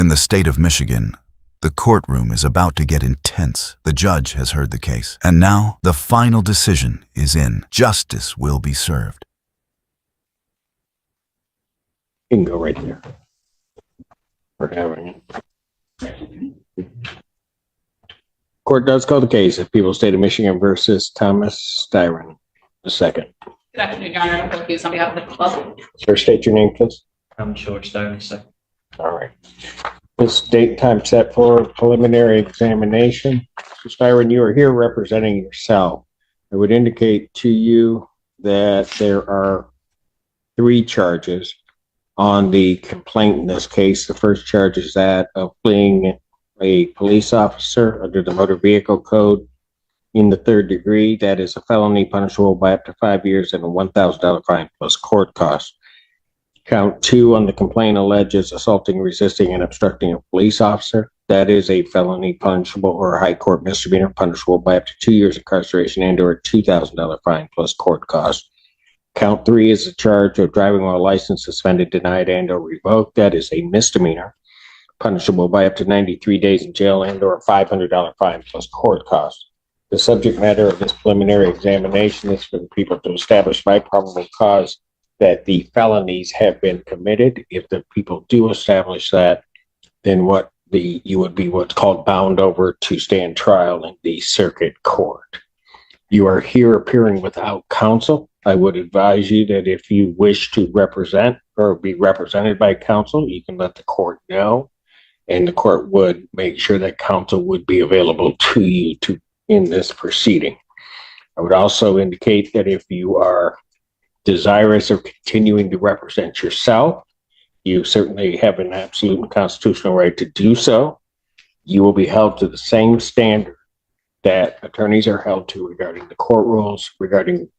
In the state of Michigan, the courtroom is about to get intense. The judge has heard the case, and now the final decision is in. Justice will be served. You can go right there. We're having it. Court does call the case of People's State of Michigan versus Thomas Styron II. Good afternoon, Your Honor. I'm confused on behalf of the club. Sir, state your name, please. I'm George Styron II. All right. This date and time set for preliminary examination. Mr. Styron, you are here representing yourself. I would indicate to you that there are 3 charges on the complaint in this case. The first charge is that of fleeing a police officer under the Motor Vehicle Code in the 3rd degree. That is a felony punishable by up to 5 years and a $1,000 fine plus court costs. Count 2 on the complaint alleges assaulting, resisting, and obstructing a police officer. That is a felony punishable or a high court misdemeanor punishable by up to 2 years incarceration and or a $2,000 fine plus court costs. Count 3 is a charge of driving while license suspended, denied, and or revoked. That is a misdemeanor punishable by up to 93 days in jail and or a $500 fine plus court costs. The subject matter of this preliminary examination is for the people to establish by probable cause that the felonies have been committed. If the people do establish that, then you would be what's called bound over to stand trial in the circuit court. You are here appearing without counsel. I would advise you that if you wish to represent or be represented by counsel, you can let the court know, and the court would make sure that counsel would be available to you in this proceeding. I would also indicate that if you are desirous of continuing to represent yourself, you certainly have an absolute and constitutional right to do so. You will be held to the same standard that attorneys are held to regarding the court rules, regarding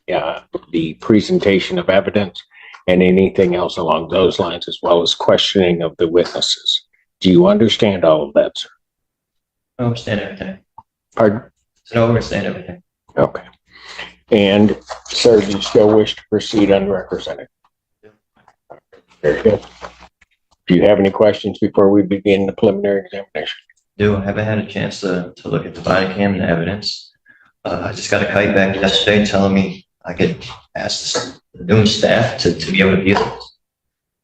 the presentation of evidence, and anything else along those lines, as well as questioning of the witnesses. Do you understand all of that, sir? I understand everything. Pardon? I understand everything. Okay. And, sir, do you still wish to proceed unrepresented? Very good. Do you have any questions before we begin the preliminary examination? I haven't had a chance to look at the body cam and the evidence. I just got a kite back yesterday telling me I could ask the new staff to be able to view this.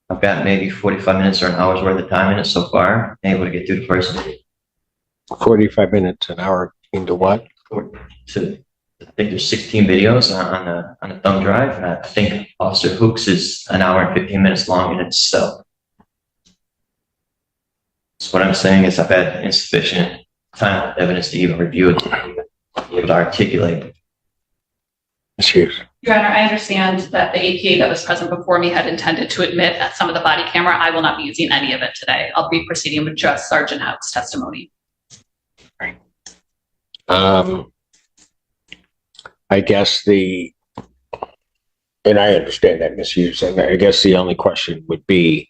I've got maybe 45 minutes or an hour's worth of time in it so far. I'm able to get through the first video. 45 minutes, an hour into what? I think there's 16 videos on the thumb drive. I think Officer Hooks is an hour and 15 minutes long in itself. So what I'm saying is I've had insufficient time and evidence to even review it, to be able to articulate it. Ms. Hughes. Your Honor, I understand that the APA that was present before me had intended to admit at some of the body camera. I will not be using any of it today. I'll be proceeding with just Sergeant Houk's testimony. Right. I guess and I understand that, Ms. Hughes, and I guess the only question would be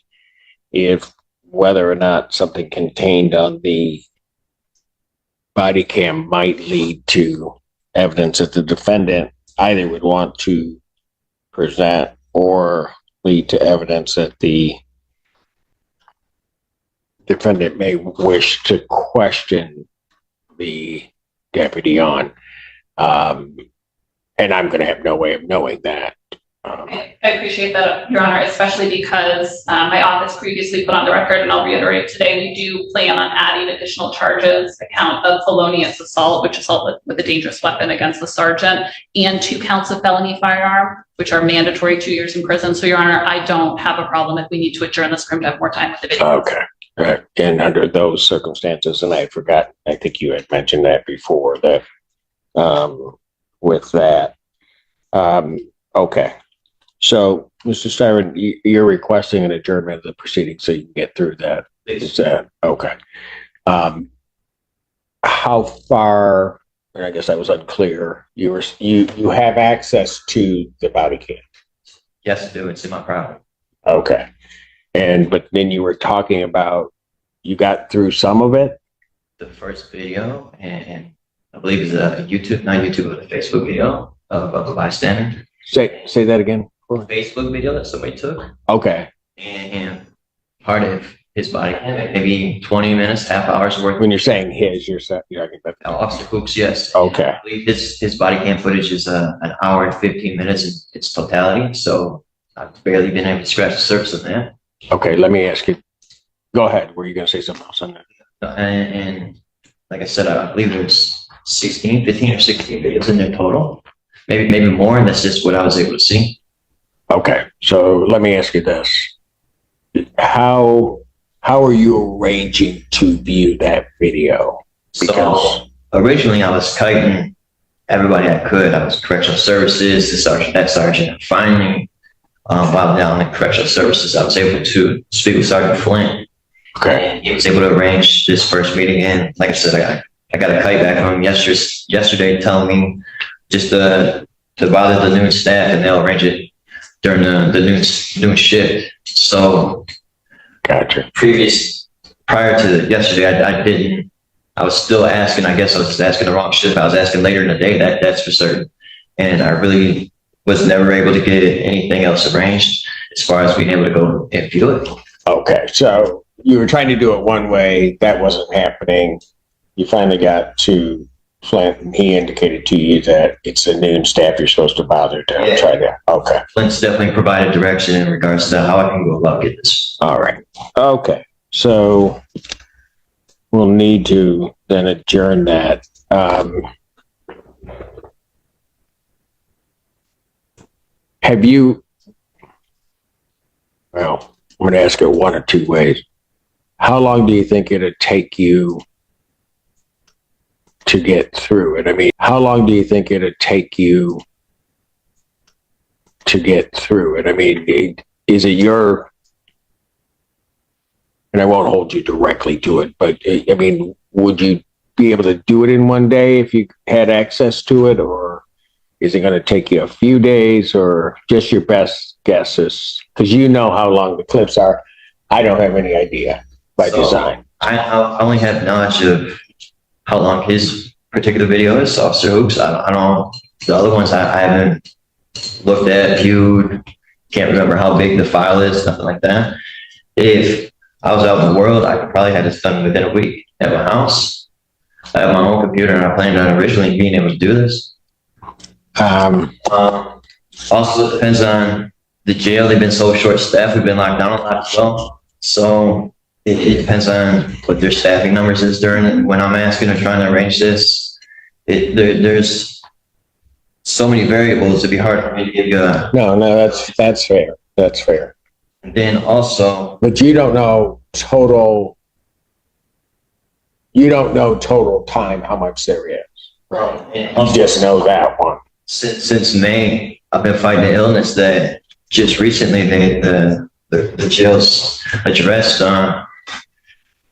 if whether or not something contained on the body cam might lead to evidence that the defendant either would want to present or lead to evidence that the defendant may wish to question the deputy on. And I'm going to have no way of knowing that. I appreciate that, Your Honor, especially because my office previously put on the record, and I'll reiterate today, we do plan on adding additional charges, a count of felonious assault, which is assault with a dangerous weapon against the sergeant, and 2 counts of felony firearm, which are mandatory 2 years in prison. So, Your Honor, I don't have a problem if we need to adjourn this room to have more time with the video. Okay. Right. And under those circumstances, and I forgot, I think you had mentioned that before, that with that. Okay. So, Mr. Styron, you're requesting an adjournment of the proceedings so you can get through that. Is that okay? How far, and I guess I was unclear, you have access to the body cam? Yes, I do. It's in my property. Okay. But then you were talking about you got through some of it? The first video, and I believe it's a YouTube, not YouTube, but a Facebook video of a bystander. Say that again. Facebook video that somebody took. Okay. And part of his body cam, maybe 20 minutes, half hour's worth. When you're saying his, you're talking about. Officer Hoops, yes. Okay. I believe his body cam footage is an hour and 15 minutes in its totality. So I've barely been able to scratch the surface of that. Okay, let me ask you. Go ahead. Were you going to say something else on that? And like I said, I believe there's 15 or 16 videos in there total. Maybe more, and that's just what I was able to see. Okay, so let me ask you this. How are you arranging to view that video? So originally I was kiting everybody I could. I was correctional services, the sergeant, that sergeant. Finally, while down in correctional services, I was able to speak with Sergeant Flint. Okay. And he was able to arrange this first meeting. And like I said, I got a kite back from him yesterday telling me just to bother the noon staff, and they'll arrange it during the noon shift. So Gotcha. Prior to yesterday, I was still asking. I guess I was just asking the wrong shift. I was asking later in the day, that's for certain. And I really was never able to get anything else arranged as far as being able to go and view it. Okay, so you were trying to do it one way, that wasn't happening. You finally got to Flint, and he indicated to you that it's the noon staff you're supposed to bother to try that. Okay. Flint's definitely provided direction in regards to how I can go about getting this. All right. Okay. So we'll need to then adjourn that. Have you, well, I'm going to ask it one or two ways. How long do you think it'd take you to get through it? I mean, how long do you think it'd take you to get through it? I mean, is it your, and I won't hold you directly to it, but I mean, would you be able to do it in one day if you had access to it, or is it going to take you a few days, or just your best guesses? Because you know how long the clips are. I don't have any idea by design. I only have knowledge of how long his particular video is, Officer Hoops. I don't know. The other ones I haven't looked at, viewed, can't remember how big the file is, nothing like that. If I was out in the world, I could probably have this done within a week at my house. I have my own computer, and I planned on originally being able to do this. Also, it depends on the jail. They've been so short-staffed. We've been locked down a lot as well. So it depends on what their staffing numbers is during it. When I'm asking or trying to arrange this, there's so many variables. It'd be hard for me to give you a... No, that's fair. That's fair. And then also... But you don't know total time how much there is. Right. You just know that one. Since May, I've been fighting an illness that just recently the jails addressed.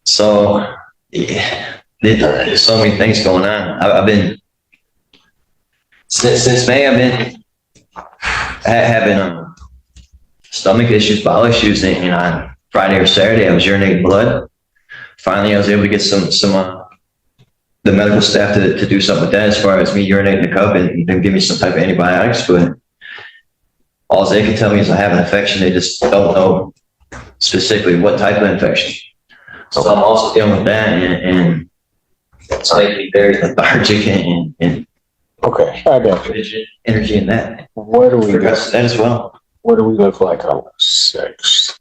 So yeah, there's so many things going on. I've been since May. I've been having stomach issues, bowel issues, and on Friday or Saturday I was urinating blood. Finally, I was able to get some the medical staff to do something with that as far as me urinating the cup and then give me some type of antibiotics. But all they can tell me is I have an infection. They just don't know specifically what type of infection. So I'm also dealing with that, and it's making me very lethargic and Okay, I got you. energy in that. What do we got? That as well. What do we look like on the 6th?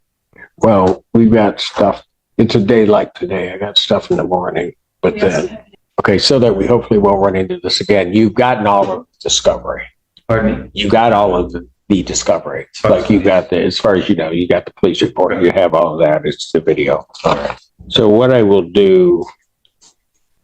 Well, we've got stuff. It's a day like today. I got stuff in the morning, but then, okay, so that we hopefully won't run into this again. You've gotten all of the discovery. Pardon me? You got all of the discovery. Like you got as far as you know, you got the police report. You have all of that. It's the video. All right. So what I will do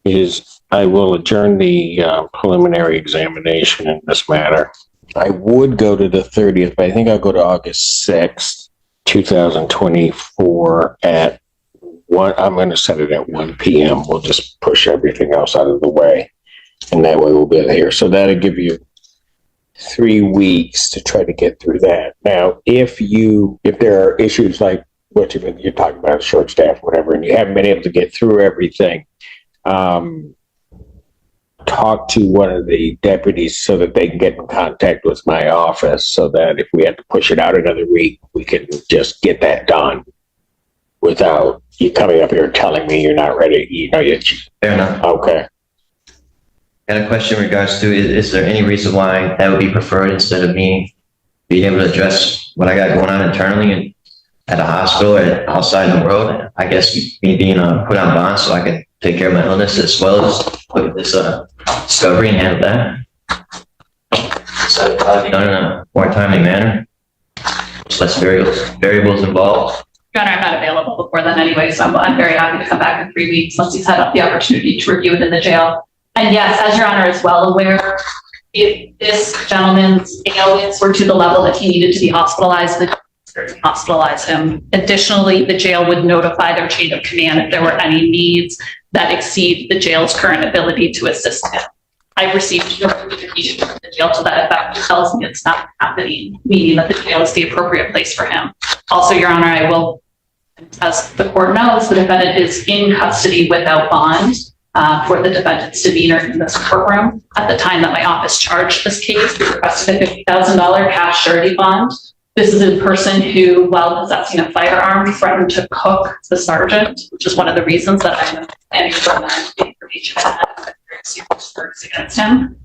is I will adjourn the preliminary examination in this matter. I would go to the 30th, but I think I'll go to August 6th, 2024 at 1. I'm going to set it at 1 p.m. We'll just push everything else out of the way, and that way we'll be here. So that'll give you 3 weeks to try to get through that. Now, if there are issues like what you're talking about, short staff, whatever, and you haven't been able to get through everything, talk to one of the deputies so that they can get in contact with my office, so that if we have to push it out another week, we can just get that done without you coming up here and telling me you're not ready. You know, Fair enough. okay. Got a question in regards to, is there any reason why that would be preferred instead of me being able to address what I got going on internally and at a hospital or outside in the world? I guess me being put on bond so I can take care of my illness as well as look at this discovery and handle that. So it'd probably be done in a more timely manner. There's less variables involved. Your Honor, I'm not available before then anyway, so I'm very happy to come back in 3 weeks once he's had the opportunity to review it in the jail. And yes, as Your Honor is well aware, if this gentleman's ailments were to the level that he needed to be hospitalized, the jail would hospitalize him. Additionally, the jail would notify their chain of command if there were any needs that exceed the jail's current ability to assist him. I've received no communication from the jail to that effect. It tells me it's not happening, meaning that the jail is the appropriate place for him. Also, Your Honor, I will, as the court knows, the defendant is in custody without bond for the defendant's demeanor in this courtroom. At the time that my office charged this case, we requested a $50,000 cash surety bond. This is a person who, while possessing a firearm, threatened to cook the sergeant, which is one of the reasons that I'm planning to amend the information against him.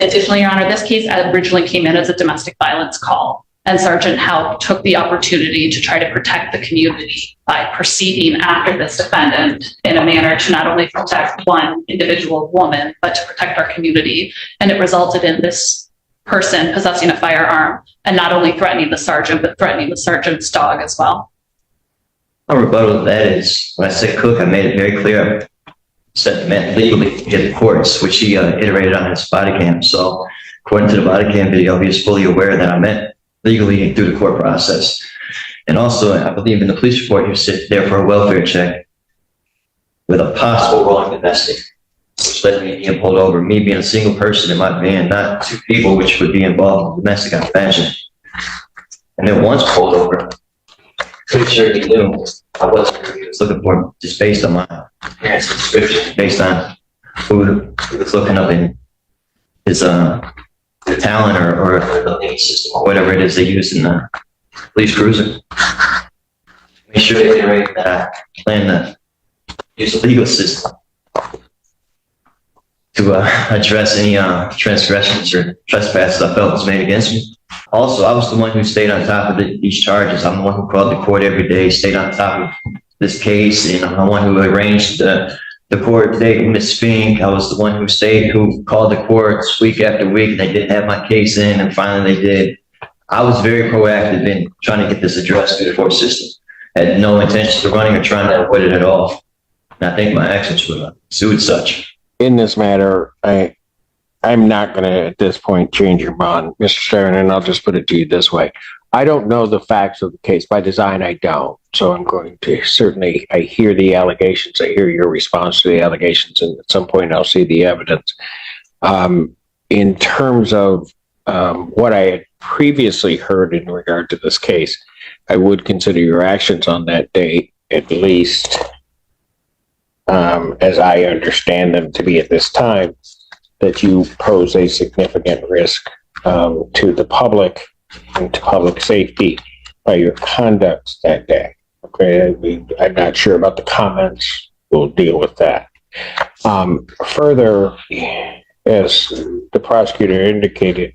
Additionally, Your Honor, this case originally came in as a domestic violence call, and Sergeant Howe took the opportunity to try to protect the community by proceeding after this defendant in a manner to not only protect one individual woman, but to protect our community. And it resulted in this person possessing a firearm and not only threatening the sergeant, but threatening the sergeant's dog as well. My rebuttal to that is, when I said cook, I made it very clear. I said meant legally to the courts, which he iterated on his body cam. So according to the body cam video, he was fully aware that I meant legally through the court process. And also, I believe in the police report, he was sitting there for a welfare check with a possible rolling domestic, which led me being pulled over, me being a single person in my van, not two people, which would be involved in domestic, I imagine. And then once pulled over, pretty sure he knew I wasn't who he was looking for, just based on my parents' description, based on who was looking up in his the talent or the lane system or whatever it is they use in the police cruiser. Make sure to iterate that I plan to use the legal system to address any transgressions or trespasses I felt was made against me. Also, I was the one who stayed on top of these charges. I'm the one who called the court every day, stayed on top of this case, and I'm the one who arranged the court date with Ms. Fink. I was the one who called the courts week after week, and they didn't have my case in, and finally they did. I was very proactive in trying to get this addressed through the court system. I had no intention of running or trying to avoid it at all. And I think my actions were such. In this matter, I'm not going to, at this point, change your bond, Mr. Stern, and I'll just put it to you this way. I don't know the facts of the case. By design, I don't. So I'm going to certainly, I hear the allegations. I hear your response to the allegations, and at some point I'll see the evidence. In terms of what I had previously heard in regard to this case, I would consider your actions on that date, at least as I understand them to be at this time, that you pose a significant risk to the public and to public safety by your conduct that day. Okay, I'm not sure about the comments. We'll deal with that. Further, as the prosecutor indicated,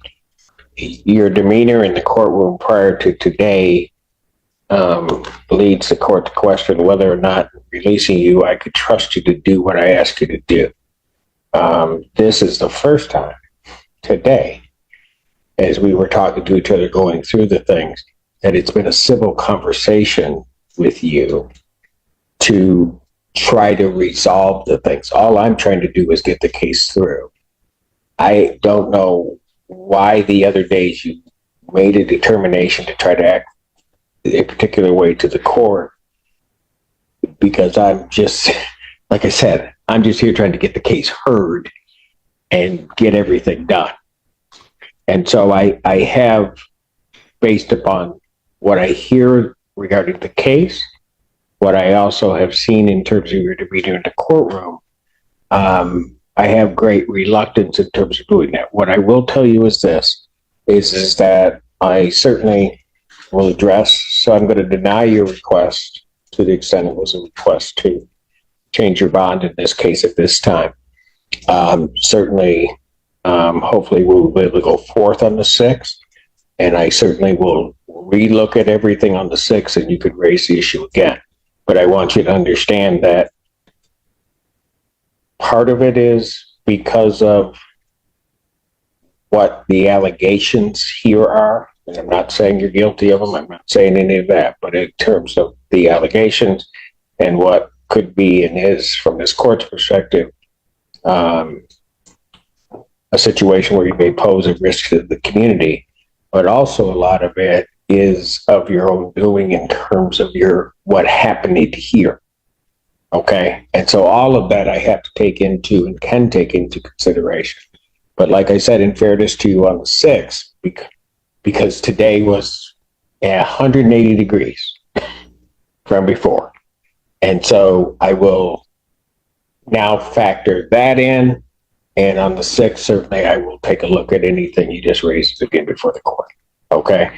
your demeanor in the courtroom prior to today leads the court to question whether or not releasing you, I could trust you to do what I asked you to do. This is the first time today, as we were talking to each other going through the things, that it's been a civil conversation with you to try to resolve the things. All I'm trying to do is get the case through. I don't know why the other days you made a determination to try to act a particular way to the court, because I'm just, like I said, I'm just here trying to get the case heard and get everything done. And so I have, based upon what I hear regarding the case, what I also have seen in terms of your demeanor in the courtroom, I have great reluctance in terms of doing that. What I will tell you is this, is that I certainly will address, so I'm going to deny your request to the extent it was a request to change your bond in this case at this time. Certainly, hopefully we'll be able to go forth on the 6th, and I certainly will relook at everything on the 6th, and you could raise the issue again. But I want you to understand that part of it is because of what the allegations here are. And I'm not saying you're guilty of them. I'm not saying any of that. But in terms of the allegations and what could be and is, from this court's perspective, a situation where you may pose a risk to the community, but also a lot of it is of your own doing in terms of what happened here. Okay. And so all of that I have to take into and can take into consideration. But like I said, in fairness to you on the 6th, because today was 180 degrees from before. And so I will now factor that in. And on the 6th, certainly I will take a look at anything you just raised again before the court. Okay.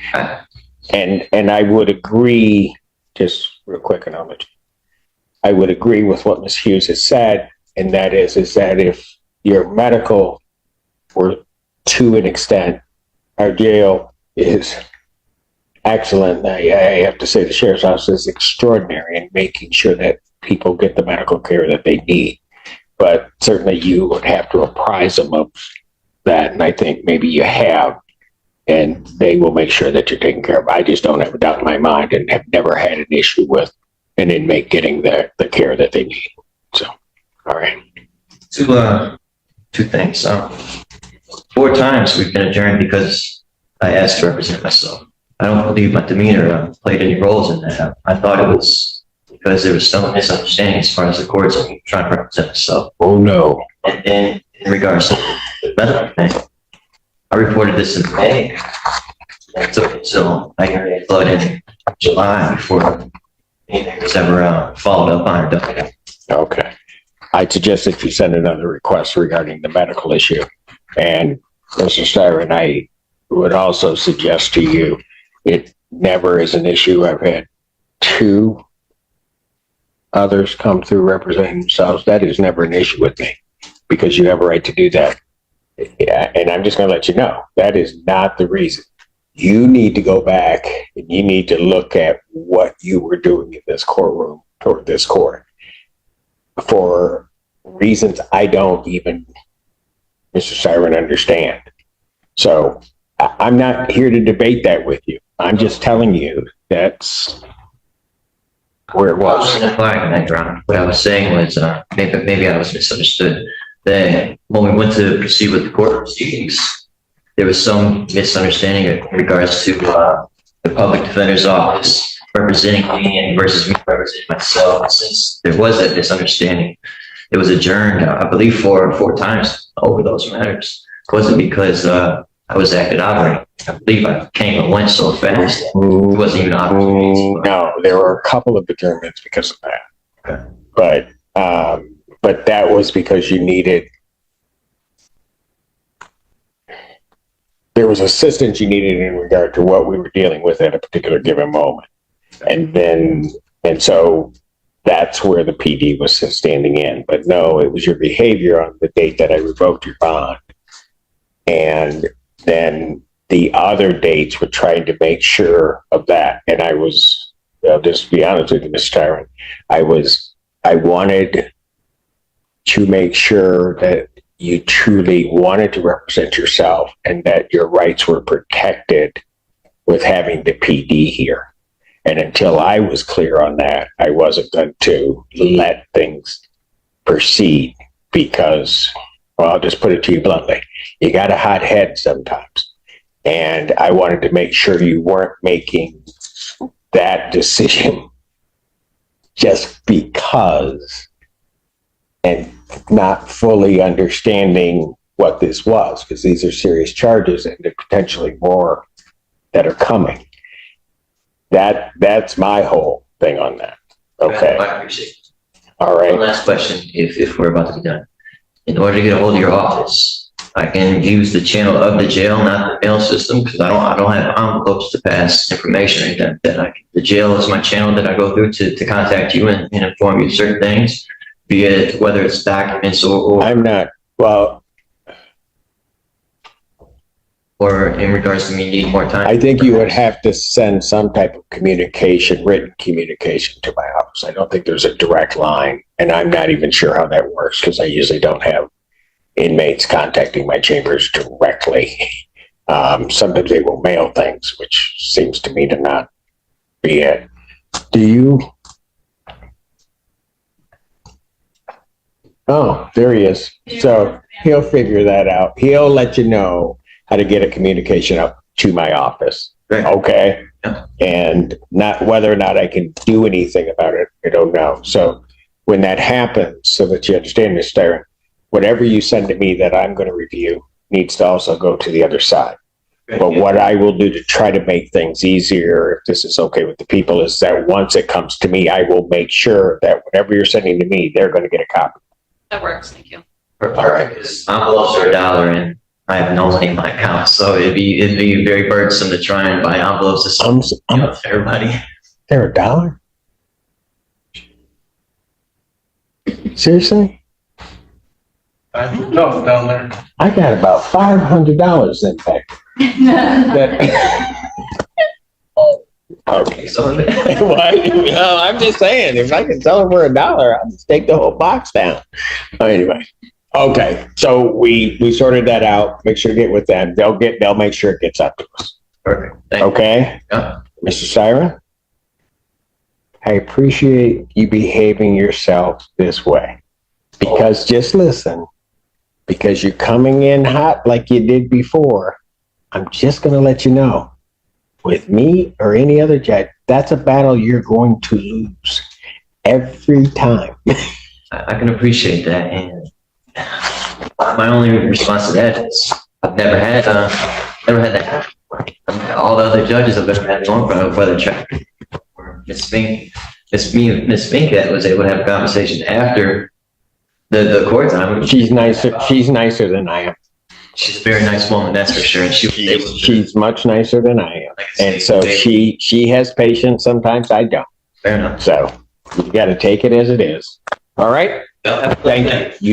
And I would agree, just real quick, and I'll let you. I would agree with what Ms. Hughes has said, and that is that if your medical were to an extent, our jail is excellent. I have to say the sheriff's office is extraordinary in making sure that people get the medical care that they need. But certainly you would have to apprise them of that, and I think maybe you have, and they will make sure that you're taken care of. I just don't have a doubt in my mind and have never had an issue with an inmate getting the care that they need. So, all right. Two things. 4 times we've been adjourned because I asked to represent myself. I don't believe my demeanor played any roles in that. I thought it was because there was some misunderstanding as far as the courts and me trying to represent myself. Oh, no. And then in regards to the medical thing, I reported this in May. It took until I got a flood in July before anything was ever followed up on or done. Okay. I suggest that you send another request regarding the medical issue. And Mr. Styron, I would also suggest to you, it never is an issue. I've had 2 others come through representing themselves. That is never an issue with me, because you have a right to do that. Yeah, and I'm just going to let you know, that is not the reason. You need to go back and you need to look at what you were doing in this courtroom or this court for reasons I don't even, Mr. Styron, understand. So I'm not here to debate that with you. I'm just telling you that's where it was. What I was saying was, maybe I was misunderstood. That when we went to proceed with the court proceedings, there was some misunderstanding in regards to the public defender's office representing me and versus me representing myself. And since there was that misunderstanding, it was adjourned, I believe, 4 times over those matters. It wasn't because I was acted out on it. I believe I came and went so fast. It wasn't even opportunity. No, there were a couple of adjournments because of that. Okay. But that was because you needed, there was assistance you needed in regard to what we were dealing with at a particular given moment. And so that's where the PD was standing in. But no, it was your behavior on the date that I revoked your bond. And then the other dates were trying to make sure of that. And I was, I'll just be honest with you, Mr. Tyron, I wanted to make sure that you truly wanted to represent yourself and that your rights were protected with having the PD here. And until I was clear on that, I wasn't going to let things proceed because, well, I'll just put it to you bluntly, you got a hot head sometimes. And I wanted to make sure you weren't making that decision just because and not fully understanding what this was, because these are serious charges and there are potentially more that are coming. That's my whole thing on that. Okay. I appreciate it. All right. One last question, if we're about to be done. In order to get a hold of your office, I can use the channel of the jail, not the mail system, because I don't have envelopes to pass information or anything that the jail is my channel that I go through to contact you and inform you of certain things, be it whether it's documents or I'm not, well, in regards to me needing more time. I think you would have to send some type of communication, written communication to my office. I don't think there's a direct line, and I'm not even sure how that works because I usually don't have inmates contacting my chambers directly. Sometimes they will mail things, which seems to me to not be it. Do you? Oh, there he is. So he'll figure that out. He'll let you know how to get a communication up to my office. Right. Okay. Yeah. And not whether or not I can do anything about it, I don't know. So when that happens, so that you understand this, Darren, whatever you send to me that I'm going to review needs to also go to the other side. But what I will do to try to make things easier, if this is okay with the people, is that once it comes to me, I will make sure that whatever you're sending to me, they're going to get a copy. That works, thank you. All right, because envelopes are $1 and I have no money in my account, so it'd be very burdensome to try and buy envelopes to everybody. They're $1? Seriously? No, down there. I got about $500 in back. That, okay. So Why? No, I'm just saying, if I can sell them for $1, I'll just take the whole box down. Anyway, okay. So we sorted that out. Make sure to get with them. They'll make sure it gets up to us. perfect. Thank you. Okay, Yeah. Mr. Siren, I appreciate you behaving yourself this way. Because just listen, because you're coming in hot like you did before, I'm just going to let you know, with me or any other judge, that's a battle you're going to lose every time. I can appreciate that, and my only response to that is I've never had that happen. I mean, all the other judges have been had going for whether Chuck or Miss Fink that was able to have a conversation after the court time. She's nicer. She's nicer than I am. She's a very nice woman, that's for sure. And She's much nicer than I am. like I say, And so she has patience. Sometimes I don't. fair enough. So you got to take it as it is. All right. Well, Thank you. You